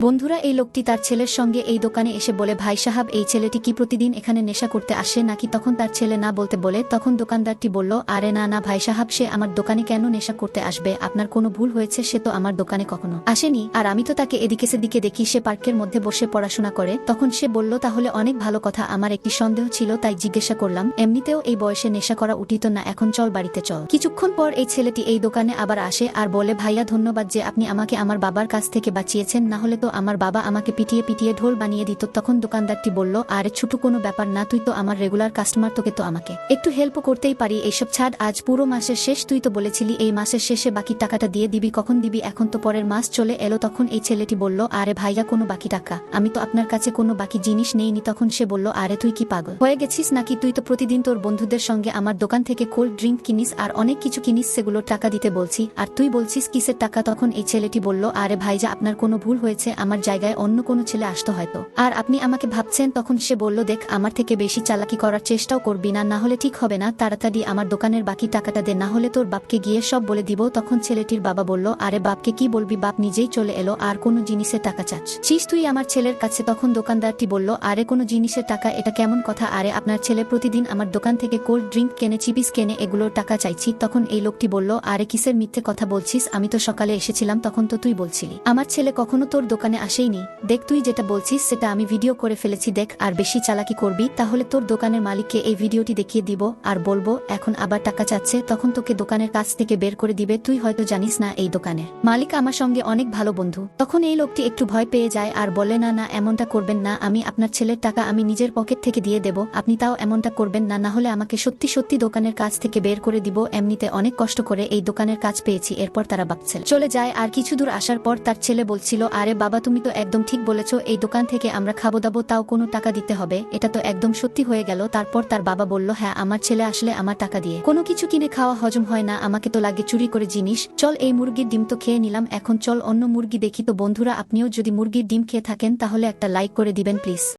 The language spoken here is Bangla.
বন্ধুরা, এই লোকটি তার ছেলের সঙ্গে এই দোকানে এসে বলে, ভাই সাহাব, এই ছেলেটি কি প্রতিদিন এখানে নেশা করতে আসে নাকি? তখন তার ছেলে না বলতে বলে তখন দোকানদারটি বলল, আরে না না ভাই সাহাব, সে আমার দোকানে কেন নেশা করতে আসবে? আপনার কোনো ভুল হয়েছে, সে তো আমার দোকানে কখনো আসেনি, আর আমি তো তাকে এদিকে সেদিকে দেখি, সে পার্কের মধ্যে বসে পড়াশোনা করে। তখন সে বলল, তাহলে অনেক ভালো কথা, আমার একটি সন্দেহ ছিল তাই জিজ্ঞাসা করলাম, এমনিতেও এই বয়সে নেশা করা উচিত না, এখন চল বাড়িতে চল। কিছুক্ষণ পর এই ছেলেটি এই দোকানে আবার আসে আর বলে, ভাইয়া ধন্যবাদ যে আপনি আমাকে আমার বাবার কাছ থেকে বাঁচিয়েছেন, না হলে তো আমার বাবা আমাকে পিটিয়ে পিটিয়ে ঢোল বানিয়ে দিত। তখন দোকানদারটি বলল, আরে ছোট কোনো ব্যাপার না, তুই তো আমার রেগুলার কাস্টমার, তোকে তো আমাকে একটু হেল্প করতেই পারি, এইসব ছাড়, আজ পুরো মাসের শেষ, তুই তো বলেছিলি এই মাসের শেষে বাকি টাকাটা দিয়ে দিবি, কখন দিবি? এখন তো পরের মাস চলে এলো। তখন এই ছেলেটি বলল, আরে ভাইয়া, কোনো বাকি টাকা? আমি তো আপনার কাছে কোনো বাকি জিনিস নেইনি। তখন সে বলল, আরে তুই কি পাগল হয়ে গেছিস নাকি? তুই তো প্রতিদিন তোর বন্ধুদের সঙ্গে আমার দোকান থেকে কোল্ড ড্রিঙ্ক কিনিস আর অনেক কিছু কিনিস, সেগুলোর টাকা দিতে বলছি, আর তুই বলছিস কিসের টাকা? তখন এই ছেলেটি বলল, আরে ভাইজা, আপনার কোনো ভুল হয়েছে, আমার জায়গায় অন্য কোনো ছেলে আসতো হয়তো, আর আপনি আমাকে ভাবছেন। তখন সে বলল, দেখ, আমার থেকে বেশি চালাকি করার চেষ্টাও করবি না, না হলে ঠিক হবে না, তাড়াতাড়ি আমার দোকানের বাকি টাকাটা দে, না হলে তোর বাপকে গিয়ে সব বলে দিব। তখন ছেলেটির বাবা বলল, আরে বাপকে কি বলবি? বাপ নিজেই চলে এলো, আর কোনো জিনিসের টাকা চাচ্ছিস তুই আমার ছেলের কাছে? তখন দোকানদারটি বলল, আরে কোনো জিনিসের টাকা? এটা কেমন কথা? আরে আপনার ছেলে প্রতিদিন আমার দোকান থেকে কোল্ড ড্রিঙ্ক কেনে, চিপিস কেনে, এগুলোর টাকা চাইছি। তখন এই লোকটি বলল, আরে কিসের মিথ্যে কথা বলছিস? আমি তো সকালে এসেছিলাম, তখন তো তুই বলছিলি আমার ছেলে কখনো তোর দোকানে আসেইনি। দেখ, তুই যেটা বলছিস সেটা আমি ভিডিও করে ফেলেছি, দেখ, আর বেশি চালাকি করবি তাহলে তোর দোকানের মালিককে এই ভিডিওটি দেখিয়ে দিব আর বলবো এখন আবার টাকা চাচ্ছে, তখন তোকে দোকানের কাছ থেকে বের করে দিবে। তুই হয়তো জানিস না এই দোকানের মালিক আমার সঙ্গে অনেক ভালো বন্ধু। তখন এই লোকটি একটু ভয় পেয়ে যায় আর বলে, না না, এমনটা করবেন না, আমি আপনার ছেলের টাকা আমি নিজের পকেট থেকে দিয়ে দেব, আপনি তাও এমনটা করবেন না, না হলে আমাকে সত্যি সত্যি দোকানের কাছ থেকে বের করে দিব। এমনিতে অনেক কষ্ট করে এই দোকানের কাজ পেয়েছি। এরপর তারা বাপছেল চলে যায়, আর কিছু দূর আসার পর তার ছেলে বলছিল, আরে বাবা, তুমি তো একদম ঠিক বলেছ, এই দোকান থেকে আমরা খাবো দাবো, তাও কোনো টাকা দিতে হবে, এটা তো একদম সত্যি হয়ে গেল। তারপর তার বাবা বলল, হ্যাঁ, আমার ছেলে আসলে আমার টাকা দিয়ে কোনো কিছু কিনে খাওয়া হজম হয় না, আমাকে তো লাগে চুরি করে জিনিস। চল, এই মুরগির ডিম তো খেয়ে নিলাম, এখন চল অন্য মুরগি দেখি। তো বন্ধুরা, আপনিও যদি মুরগির ডিম খেয়ে থাকেন তাহলে একটা লাইক করে দিবেন প্লিজ।